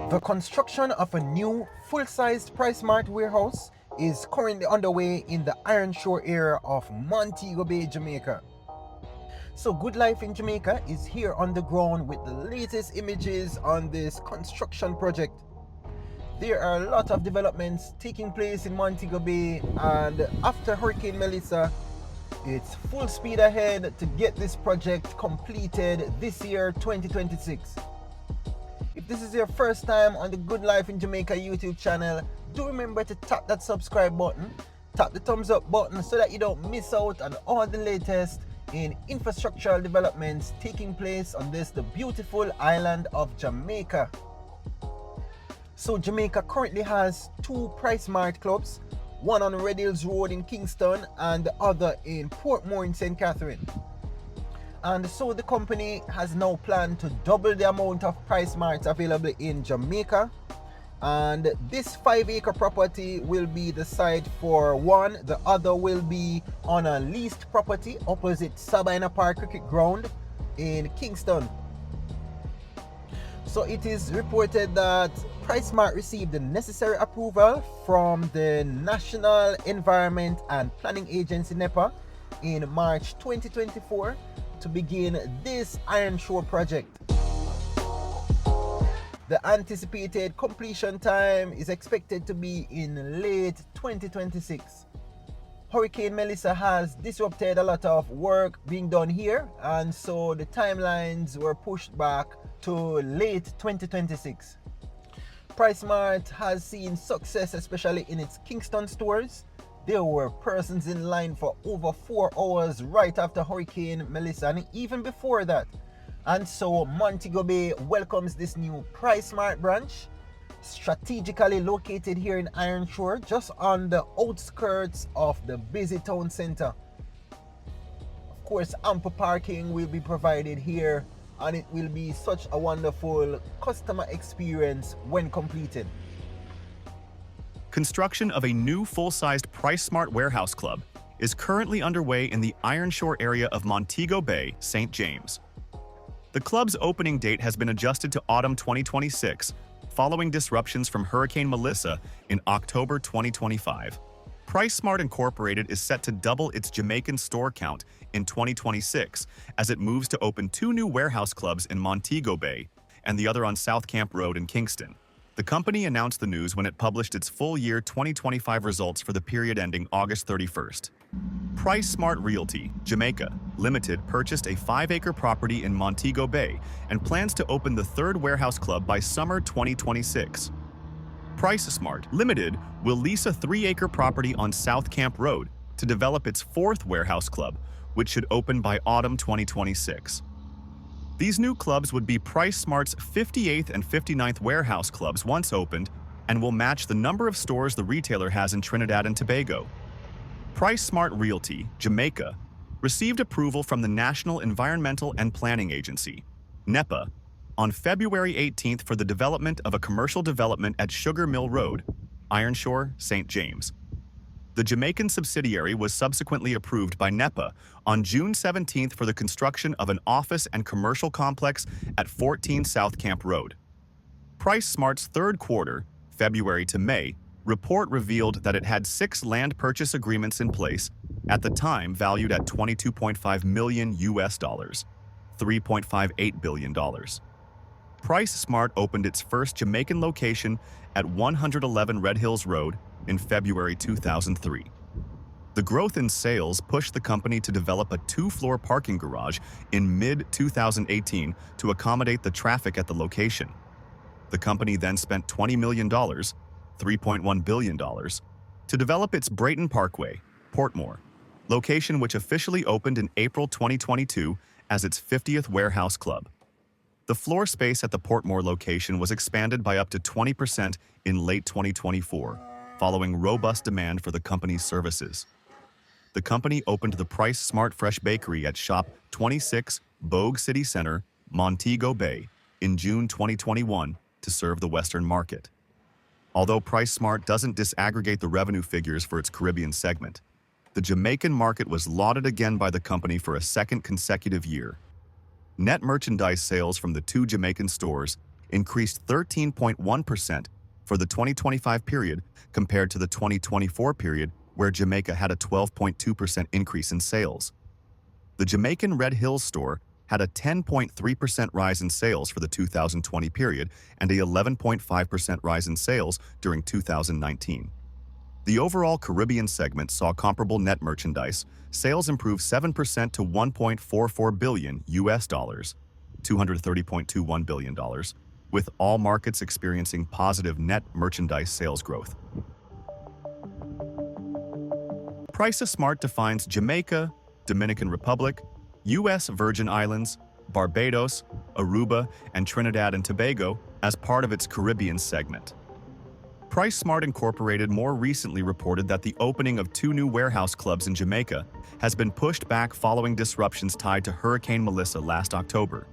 The construction of a new full-sized PriceSmart warehouse is currently underway in the Iron Shore area of Montego Bay, Jamaica. So Good Life in Jamaica is here on the ground with the latest images on this construction project. There are a lot of developments taking place in Montego Bay, and after Hurricane Melissa, it's full speed ahead to get this project completed this year, 2026. If this is your first time on the Good Life in Jamaica YouTube channel, do remember to tap that subscribe button, tap the thumbs up button so that you don't miss out on all the latest in infrastructural developments taking place on the beautiful island of Jamaica. So Jamaica currently has two PriceSmart clubs, one on Red Hills Road in Kingston and the other in Portmore in St. Catherine. And so the company has now planned to double the amount of PriceSmarts available in Jamaica. And this 5-acre property will be the site for one. The other will be on a leased property opposite Sabina Park Cricket Ground in Kingston. So it is reported that PriceSmart received the necessary approval from the National Environment and Planning Agency NEPA in March 2024 to begin this Iron Shore project. The anticipated completion time is expected to be in late 2026. Hurricane Melissa has disrupted a lot of work being done here, and so the timelines were pushed back to late 2026. PriceSmart has seen success, especially in its Kingston stores. There were persons in line for over 4 hours right after Hurricane Melissa, and even before that. And so Montego Bay welcomes this new PriceSmart branch, strategically located here in Iron Shore, just on the outskirts of the busy town center. Of course, ample parking will be provided here, and it will be such a wonderful customer experience when completed. Construction of a new full-sized PriceSmart warehouse club is currently underway in the Iron Shore area of Montego Bay, St. James. The club's opening date has been adjusted to autumn 2026, following disruptions from Hurricane Melissa in October 2025. PriceSmart Incorporated is set to double its Jamaican store count in 2026 as it moves to open 2 new warehouse clubs in Montego Bay and the other on South Camp Road in Kingston. The company announced the news when it published its full year 2025 results for the period ending August 31st. PriceSmart Realty, Jamaica Limited purchased a 5-acre property in Montego Bay and plans to open the 3rd warehouse club by summer 2026. PriceSmart Limited will lease a 3-acre property on South Camp Road to develop its 4th warehouse club, which should open by autumn 2026. These new clubs would be PriceSmart's 58th and 59th warehouse clubs once opened and will match the number of stores the retailer has in Trinidad and Tobago. PriceSmart Realty, Jamaica, received approval from the National Environmental and Planning Agency, NEPA, on February 18th for the development of a commercial development at Sugar Mill Road, Iron Shore, St. James. The Jamaican subsidiary was subsequently approved by NEPA on June 17th for the construction of an office and commercial complex at 14 South Camp Road. PriceSmart's 3rd quarter, February to May, report revealed that it had 6 land purchase agreements in place, at the time valued at $22.5 million, $3.58 billion. PriceSmart opened its first Jamaican location at 111 Red Hills Road in February 2003. The growth in sales pushed the company to develop a 2-floor parking garage in mid-2018 to accommodate the traffic at the location. The company then spent $20 million, $3.1 billion, to develop its Brayton Parkway, Portmore, location which officially opened in April 2022 as its 50th warehouse club. The floor space at the Portmore location was expanded by up to 20% in late 2024, following robust demand for the company's services. The company opened the PriceSmart Fresh Bakery at Shop 26, Bogue City Center, Montego Bay, in June 2021 to serve the Western market. Although PriceSmart doesn't disaggregate the revenue figures for its Caribbean segment, the Jamaican market was lauded again by the company for a second consecutive year. Net merchandise sales from the 2 Jamaican stores increased 13.1% for the 2025 period compared to the 2024 period, where Jamaica had a 12.2% increase in sales. The Jamaican Red Hills store had a 10.3% rise in sales for the 2020 period and a 11.5% rise in sales during 2019. The overall Caribbean segment saw comparable net merchandise sales improve 7% to $1.44 billion, $230.21 billion, with all markets experiencing positive net merchandise sales growth. PriceSmart defines Jamaica, Dominican Republic, U.S. Virgin Islands, Barbados, Aruba, and Trinidad and Tobago as part of its Caribbean segment. PriceSmart Incorporated more recently reported that the opening of 2 new warehouse clubs in Jamaica has been pushed back following disruptions tied to Hurricane Melissa last October.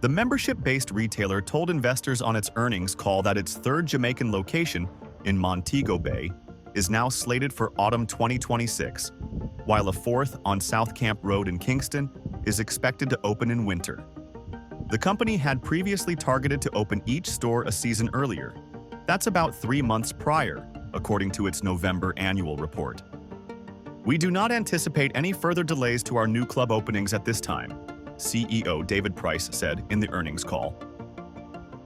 The membership-based retailer told investors on its earnings call that its 3rd Jamaican location, in Montego Bay, is now slated for autumn 2026, while a 4th on South Camp Road in Kingston is expected to open in winter. The company had previously targeted to open each store a season earlier. That's about 3 months prior, according to its November annual report. "We do not anticipate any further delays to our new club openings at this time," CEO David Price said in the earnings call.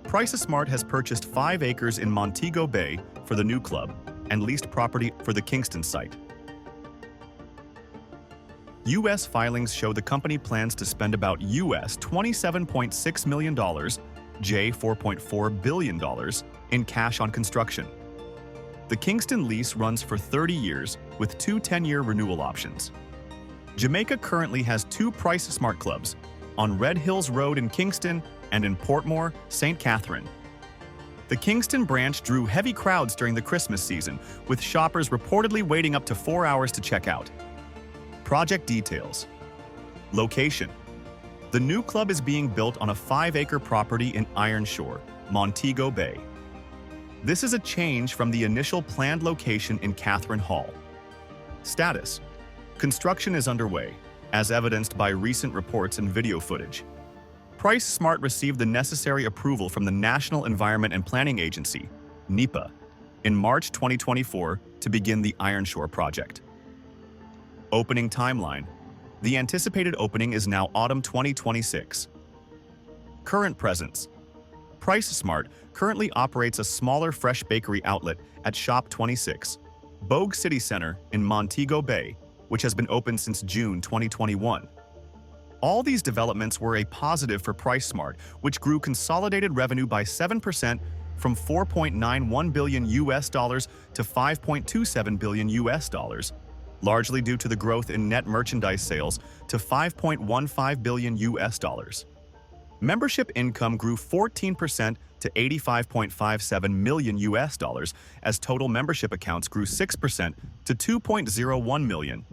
PriceSmart has purchased 5 acres in Montego Bay for the new club and leased property for the Kingston site. U.S. filings show the company plans to spend about $27.6 million, $4.4 billion, in cash on construction. The Kingston lease runs for 30 years with 2 10-year renewal options. Jamaica currently has 2 PriceSmart clubs, on Red Hills Road in Kingston and in Portmore, St. Catherine. The Kingston branch drew heavy crowds during the Christmas season, with shoppers reportedly waiting up to 4 hours to check out. Project details. Location. The new club is being built on a 5-acre property in Ironshore, Montego Bay. This is a change from the initial planned location in Catherine Hall. Status. Construction is underway, as evidenced by recent reports and video footage. PriceSmart received the necessary approval from the National Environment and Planning Agency, NEPA, in March 2024 to begin the Ironshore project. Opening timeline. The anticipated opening is now autumn 2026. Current presence. PriceSmart currently operates a smaller fresh bakery outlet at Shop 26, Bogue City Center in Montego Bay, which has been open since June 2021. All these developments were a positive for PriceSmart, which grew consolidated revenue by 7% from $4.91 billion to $5.27 billion, largely due to the growth in net merchandise sales to $5.15 billion. Membership income grew 14% to $85.57 million as total membership accounts grew 6% to 2.01 million.